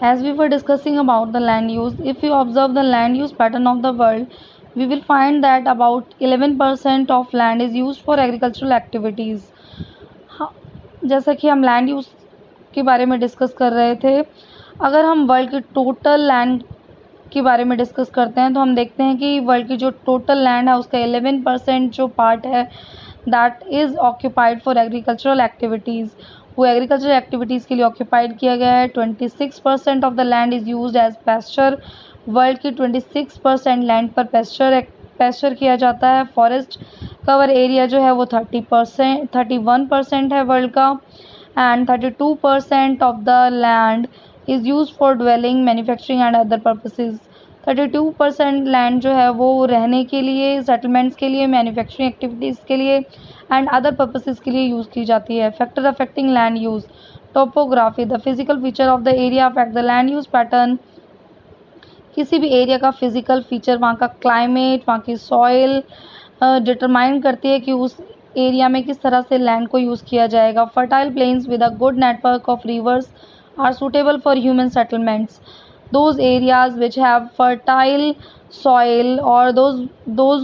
As we were discussing about the land use, if you observe the land use pattern of the world, we will find that about 11% of land is used for agricultural activities. हाँ, जैसा कि हम land use के बारे में discuss कर रहे थे, अगर हम वर्ल्ड की टोटल लैंड के बारे में डिस्कस करते हैं तो हम देखते हैं कि वर्ल्ड की जो टोटल लैंड है उसका 11% जो पार्ट है that is occupied for agricultural activities, वो एग्रीकल्चरल एक्टिविटीज़ के लिए ऑक्यूपाइड किया गया है। 26% of the land is used as pasture, world की 26% लैंड पर पेस्चर किया जाता है। फॉरेस्ट कवर एरिया जो है वो 31% है वर्ल्ड का, and 32% of the land is use for dwelling, manufacturing and other purposes. 32% land जो है वो रहने के लिए, सेटलमेंट्स के लिए, मैन्युफैक्चरिंग एक्टिविटीज़ के लिए एंड अदर पर्पसेस के लिए यूज़ की जाती है। Factor affecting land use, topography, the physical feature of the area affect the land use pattern. किसी भी एरिया का फिजिकल फीचर, वहाँ का क्लाइमेट, वहाँ की सॉइल डिटरमाइन करती है कि उस एरिया में किस तरह से लैंड को यूज़ किया जाएगा। Fertile planes with a good network of reverse are suitable for human settlements. Those areas which have fertile soil, or those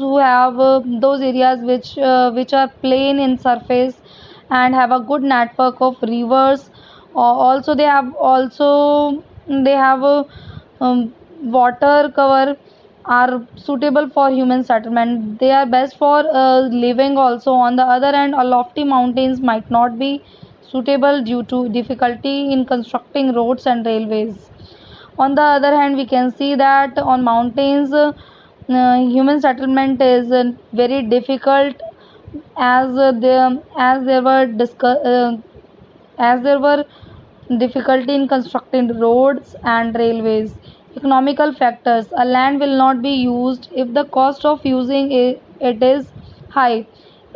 who have those areas which are plain in surface and have a good network of rivers. Also they have water cover, are suitable for human settlement. They are best for living also. On the other hand, a lofty mountains might not be suitable due to difficulty in constructing roads and railways. On the other hand, we can see that on mountains human settlement is very difficult, as there were difficulty in constructing roads and railways. Economical factors, a land will not be used if the cost of using it is high.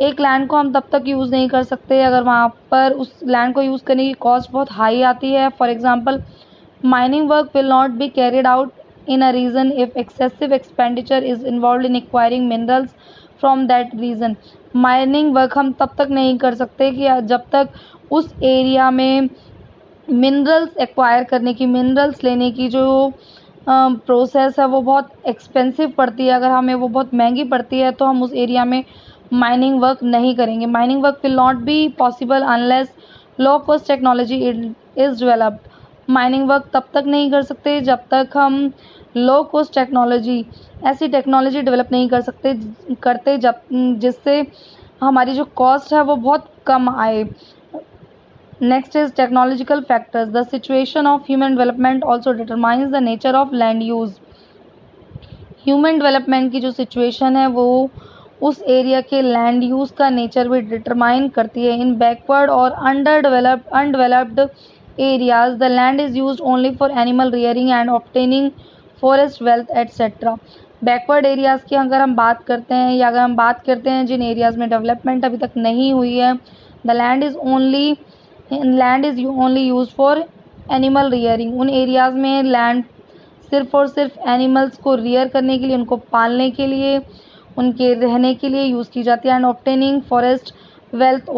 एक land को हम तब तक use नहीं कर सकते अगर वहाँ पर उस लैंड को यूज़ करने की कॉस्ट बहुत हाई आती है। For example, mining work will not be carried out in a region if excessive expenditure is involved in acquiring minerals from that region. Mining work हम तब तक नहीं कर सकते कि जब तक उस एरिया में मिनरल्स एक्वायर करने की, मिनरल्स लेने की जो प्रोसेस है वो बहुत एक्सपेंसिव पड़ती है। अगर हमें वो बहुत महंगी पड़ती है तो हम उस एरिया में माइनिंग वर्क नहीं करेंगे। Mining work will not be possible unless low cost technology is developed. Mining work तब तक नहीं कर सकते जब तक हम लो कॉस्ट टेक्नोलॉजी, ऐसी टेक्नोलॉजी डेवलप नहीं करते जब जिससे हमारी जो कॉस्ट है वो बहुत कम आए। Next is technological factors, the situation of human development also determines the nature of land use. Human development की जो सिचुएशन है वो उस एरिया के लैंड यूज़ का नेचर भी डिटरमाइन करती है। इन बैकवर्ड और undeveloped areas the land is used only for animal rearing and obtaining forest wealth etc. Backward areas की अगर हम बात करते हैं या अगर हम बात करते हैं जिन एरियाज़ में डेवलपमेंट अभी तक नहीं हुई है, the land is only use for animal rearing. उन एरियाज़ में लैंड सिर्फ और सिर्फ एनिमल्स को रियर करने के लिए, उनको पालने के लिए, उनके रहने के लिए यूज़ की जाती है। And obtaining forest wealth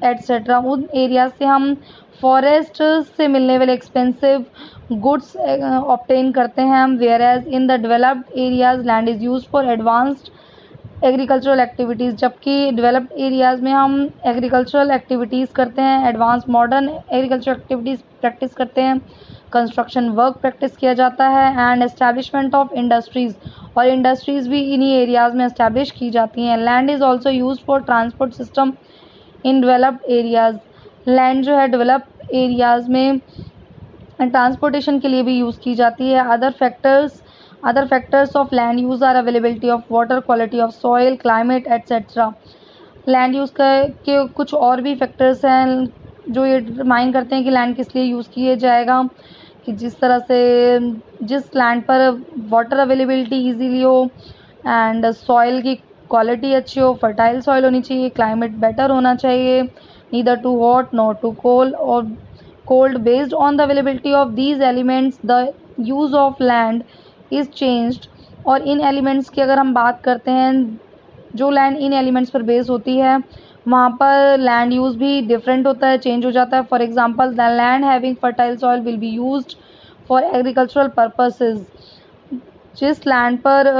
etcetera, उन एरिया से हम फॉरेस्ट से मिलने वाले एक्सपेंसिव गुड्स ऑब्टेन करते हैं। Whereas in the developed areas land is use for advanced agricultural activities, जबकि डेवलप्ड एरियाज़ में हम एग्रीकल्चरल एक्टिविटीज़ करते हैं, advance modern agricultural activities practice करते हैं, कंस्ट्रक्शन वर्क प्रैक्टिस किया जाता है, एंड एस्टैब्लिशमेंट ऑफ इंडस्ट्रीज़, और इंडस्ट्रीज़ भी इन्हीं एरियाज़ में एस्टैब्लिश की जाती हैं। Land is also use for transport system in developed areas, land जो है डेवलप्ड एरियाज़ में ट्रांसपोर्टेशन के लिए भी यूज़ की जाती है। Other factors of land use are availability of water, quality of soil, climate etcetera. Land use के कुछ और भी फैक्टर्स हैं जो ये डिटरमाइन करते हैं कि लैंड किस लिए यूज़ किया जाएगा, कि जिस तरह से जिस लैंड पर वाटर अवेलेबिलिटी ईजीली हो, एंड सॉइल की क्वालिटी अच्छी हो, फर्टाइल सॉइल होनी चाहिए, क्लाइमेट बेटर होना चाहिए, neither too hot nor too cold. Based on the availability of these elements the use of land is changed. और इन एलिमेंट्स की अगर हम बात करते हैं, जो लैंड इन एलिमेंट्स पर बेस होती है वहाँ पर लैंड यूज़ भी डिफरेंट होता है, चेंज हो जाता है. For example the land having fertile soil will be used for agricultural purposes. जिस लैंड पर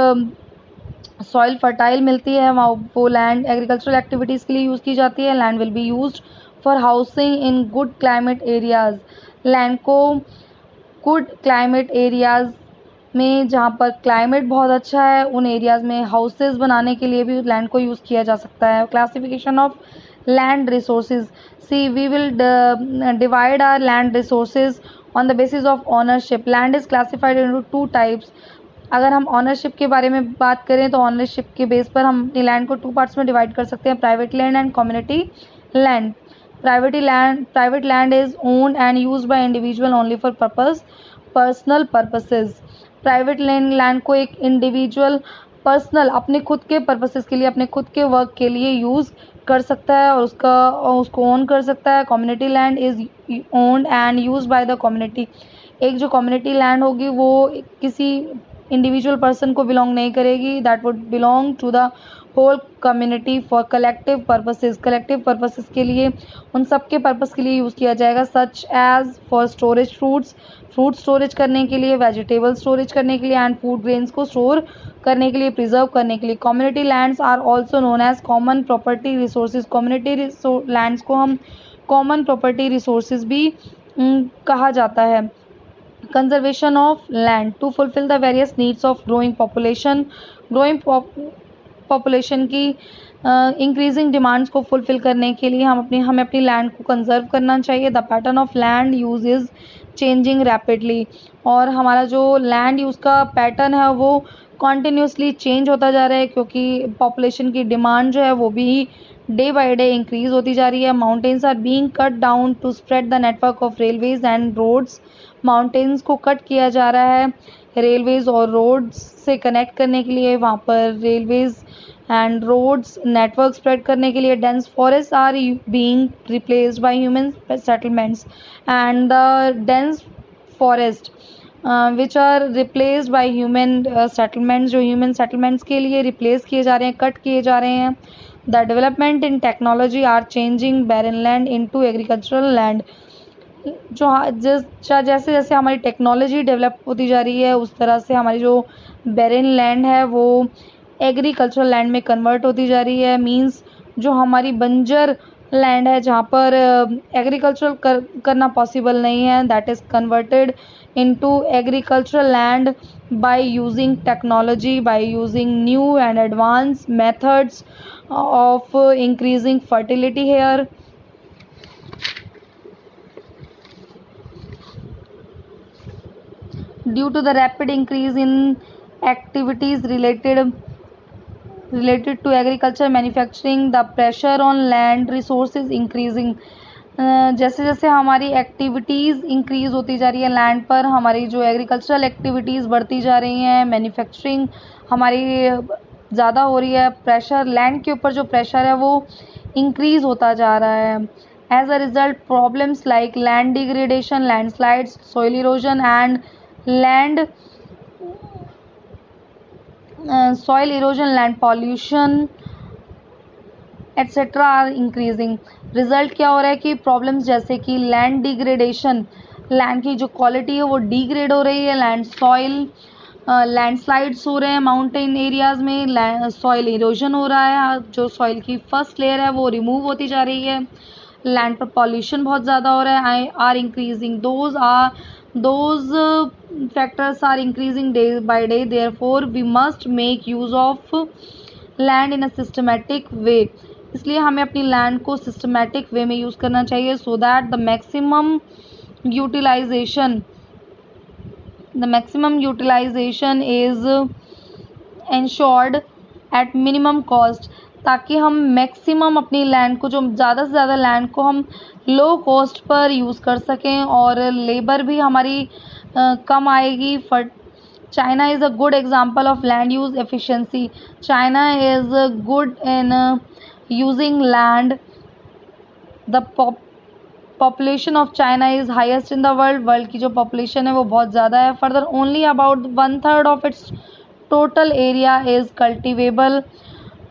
सॉइल फर्टाइल मिलती है वहाँ वो लैंड एग्रीकल्चरल एक्टिविटीज़ के लिए यूज़ की जाती है. Land will be used for housing in good climate areas. Land को गुड क्लाइमेट एरियाज़ में, जहाँ पर क्लाइमेट बहुत अच्छा है, उन एरियाज़ में हाउसेस बनाने के लिए भी लैंड को यूज़ किया जा सकता है. Classification of land resources. See we will divide our land resources on the basis of ownership. Land is classified into 2 types. अगर हम ऑनरशिप के बारे में बात करें तो ऑनरशिप के बेस पर हम अपनी लैंड को 2 पार्ट्स में डिवाइड कर सकते हैं, private land and community land. Private land is owned and used by individual only for personal purposes. Private land को एक इंडिविजुअल पर्सनल अपने खुद के पर्पसेस के लिए, अपने खुद के वर्क के लिए यूज़ कर सकता है और उसको ओन कर सकता है. Community land is owned and used by the community. एक जो कम्युनिटी लैंड होगी वो किसी इंडिविजुअल पर्सन को बिलोंग नहीं करेगी. That would belong to the whole community for collective purposes. Collective purposes के लिए, उन सब के पर्पस के लिए यूज़ किया जाएगा. Such as for storage fruit storage करने के लिए, वेजिटेबल स्टोरेज करने के लिए एंड फूड ग्रेन्स को स्टोर करने के लिए, प्रिजर्व करने के लिए. Community lands are also known as common property resources. Community lands को हम कॉमन प्रॉपर्टी रिसोर्सेज भी कहा जाता है. Conservation of land to fulfill the various needs of growing population की इंक्रीजिंग डिमांड्स को फुलफिल करने के लिए हमें अपनी लैंड को कंजर्व करना चाहिए. The pattern of land use is changing rapidly. और हमारा जो लैंड यूज़ का पैटर्न है वो कॉन्टिन्यूसली चेंज होता जा रहा है, क्योंकि पॉपुलेशन की डिमांड जो है वो भी डे बाई डे इंक्रीज होती जा रही है. Mountains are being cut down to spread the network of railways and roads. Mountains को कट किया जा रहा है रेलवेज और रोड्स से कनेक्ट करने के लिए, वहाँ पर railways and roads network spread करने के लिए. Dense forest are being replaced by human settlements and the dense forest which are replaced by human settlements, जो ह्यूमन सेटलमेंट्स के लिए रिप्लेस किए जा रहे हैं, कट किए जा रहे हैं. The development in technology are changing barren land into agricultural land. जैसे जैसे हमारी टेक्नोलॉजी डेवलप होती जा रही है उस तरह से हमारी जो बैरन लैंड है वो एग्रीकल्चरल लैंड में कन्वर्ट होती जा रही है. मींस जो हमारी बंजर लैंड है जहाँ पर एग्रीकल्चर करना पॉसिबल नहीं है, that is converted into agricultural land by using technology, by using new and advanced methods of increasing fertility here. Due to the rapid increase in activities related to agriculture manufacturing, the pressure on land resource is increasing. जैसे जैसे हमारी activities increase होती जा रही है land पर, हमारी जो एग्रीकल्चरल एक्टिविटीज़ बढ़ती जा रही हैं, मैन्युफैक्चरिंग हमारी ज़्यादा हो रही है, प्रेशर लैंड के ऊपर जो प्रेशर है वो इंक्रीज़ होता जा रहा है. As a result problems like land degradation, landslides, soil erosion and soil erosion, land pollution etcetera are increasing. Result क्या हो रहा है कि प्रॉब्लम्स जैसे कि लैंड डिग्रेडेशन, लैंड की जो क्वालिटी है वो डिग्रेड हो रही है. लैंडस्लाइड्स हो रहे हैं माउंटेन एरियाज़ में. सॉइल इरोजन हो रहा है, जो सॉइल की फर्स्ट लेयर है वो रिमूव होती जा रही है. लैंड पर पॉल्यूशन बहुत ज़्यादा हो रहा है, are increasing. those factors are increasing day by day. Therefore we must make use of land in a systematic way. इसलिए हमें अपनी लैंड को सिस्टमेटिक वे में यूज़ करना चाहिए so that the maximum utilization is ensured at minimum cost, ताकि हम maximum अपनी लैंड को, जो ज़्यादा से ज़्यादा लैंड को हम लो कॉस्ट पर यूज़ कर सकें और लेबर भी हमारी कम आएगी. China is a good example of land use efficiency. China is good in using land. The population of China is highest in the world की जो पॉपुलेशन है वो बहुत ज़्यादा है. Further only about 1/3 of its total area is cultivable.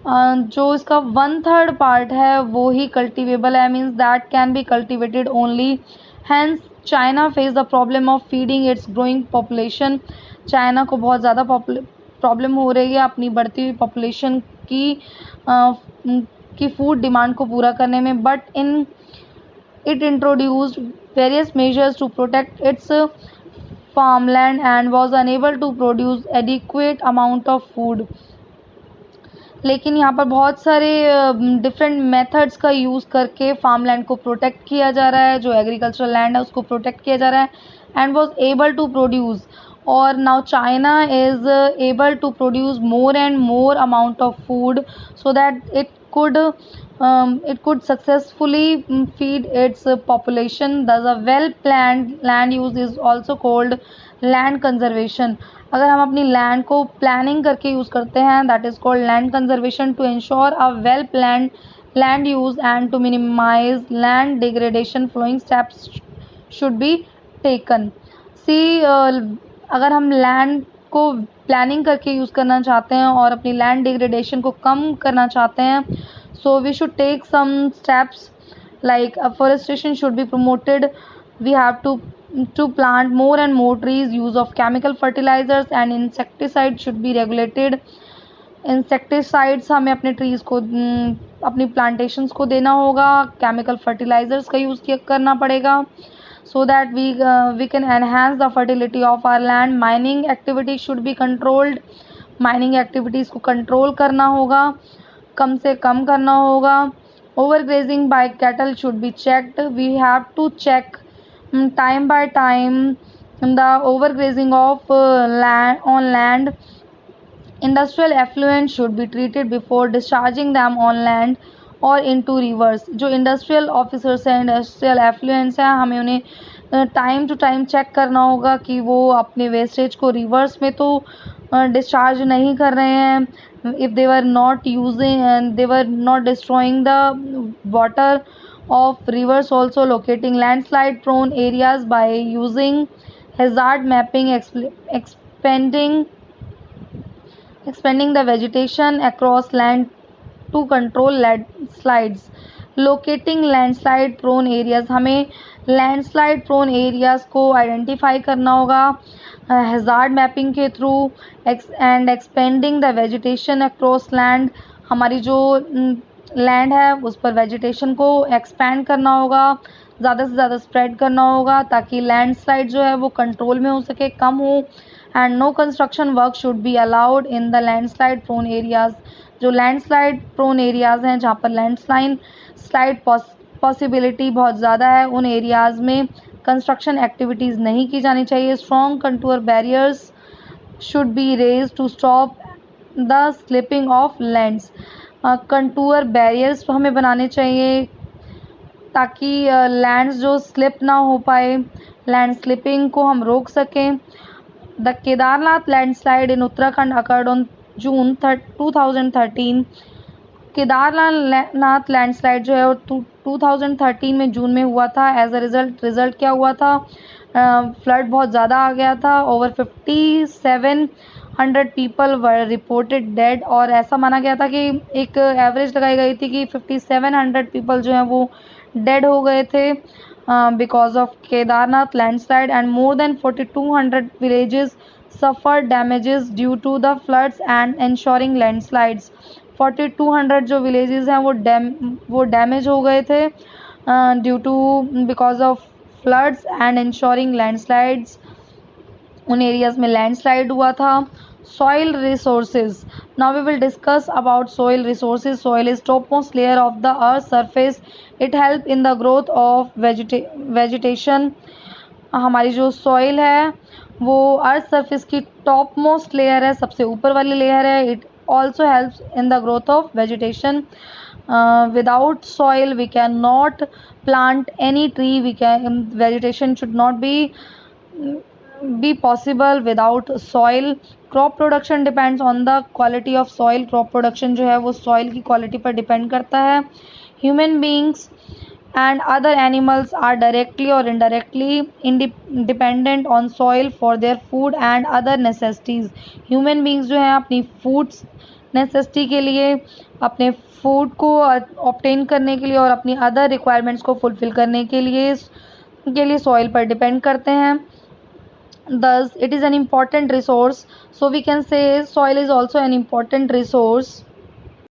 जो इसका 1/3 part है वो ही कल्टिवेबल है, means that can be cultivated only. Hence China face the problem of feeding its growing population. China को बहुत ज़्यादा प्रॉब्लम हो रही है अपनी बढ़ती हुई पॉपुलेशन की फूड डिमांड को पूरा करने में, but it introduced various measures to protect its farmland and was unable to produce adequate amount of food। लेकिन यहाँ पर बहुत सारे डिफरेंट मेथड्स का यूज़ करके फार्मलैंड को प्रोटेक्ट किया जा रहा है, जो एग्रीकल्चरल लैंड है उसको प्रोटेक्ट किया जा रहा है, and was able to produce. और now China is able to produce more and more amount of food so that it could successfully feed its population. Thus a well planned land use is also called land conservation। अगर हम अपनी land को planning करके use करते हैं, that is called land conservation. To ensure a well planned land use and to minimise land degradation following steps should be taken. अगर हम land को प्लानिंग करके यूज़ करना चाहते हैं और अपनी लैंड डिग्रेडेशन को कम करना चाहते हैं, so we should take some steps like afforestation should be promoted. We have to plant more and more trees. Use of chemical fertilizers and insecticides should be regulated. Insecticides हमें अपने trees को अपनी plantations को देना होगा, chemical fertilisers का use करना पड़ेगा, so that we can enhance the fertility of our land. Mining activity should be controlled. Mining activities को कंट्रोल करना होगा, कम से कम करना होगा। Overgrazing by cattle should be checked. We have to check time by time the overgrazing of land. Industrial effluent should be treated before discharging them on land or into rivers। जो industrial officers हैं, industrial effluents हैं, हमें उन्हें time to time check करना होगा कि वो अपने वेस्टेज को रिवर्स में तो डिस्चार्ज नहीं कर रहे हैं। if they were not using and they were not destroying the water of rivers, also locating landslide prone areas by using hazard mapping, expanding the vegetation across land to control landslides। Locating landslide prone areas, हमें landslide prone areas को identify करना होगा hazard mapping के through, and expanding the vegetation across land. हमारी जो land है उस पर वेजिटेशन को एक्सपेंड करना होगा, ज़्यादा से ज़्यादा स्प्रेड करना होगा ताकि लैंडस्लाइड जो है वो कंट्रोल में हो सके, कम हो। And no construction work should be allowed in the landslide prone areas. जो लैंडस्लाइड प्रोन एरियाज़ हैं जहाँ पर लैंडस्लाइड पॉसिबिलिटी बहुत ज़्यादा है, उन एरियाज़ में कंस्ट्रक्शन एक्टिविटीज़ नहीं की जानी चाहिए। Strong contour barriers should be raise to stop the slipping of lands. Contour barriers हमें बनाने चाहिए ताकि लैंड्स जो स्लिप ना हो पाए, लैंड स्लिपिंग को हम रोक सकें। The Kedarnath landslide in Uttarakhand occurred on June 2013। Kedarnath landslide जो है वो 2013 में जून में हुआ था। एज अ रिज़ल्ट क्या हुआ था, फ्लड बहुत ज़्यादा आ गया था। Over 5700 people were reported dead, और ऐसा माना गया था कि एक एवरेज लगाई गई थी कि 5700 पीपल जो हैं वो डेड हो गए थे because of Kedarnath landslide. And more than 4200 villages suffer damages due to the floods and ensuring landslides. 4200 जो विलेजेस हैं वो डैमेज हो गए थे due to because of floods and ensuring landslides. उन एरियाज़ में लैंडस्लाइड हुआ था। Soil resources. Now we will discuss about soil resources. Soil is topmost layer of the earth's surface. It help in the growth of vegetation. हमारी जो soil है वो earth surface की top most layer है, सबसे ऊपर वाली लेयर है। It also helps in the growth of vegetation. Without soil we can not plant any tree, vegetation should not be possible without soil। Crop production depends on the quality of soil. Crop production जो है वो soil की quality पर depend करता है। Human beings and other animals are directly or indirectly dependent on soil for their food and other necessities। human beings जो हैं अपनी फूड्स नेसेसिटी के लिए, अपने फूड को ऑब्टेन करने के लिए और अपनी अदर रिक्वायरमेंट्स को फुलफ़िल करने के लिए सॉइल पर डिपेंड करते हैं. Thus, it is an important resource. So we can say soil is also an important resource.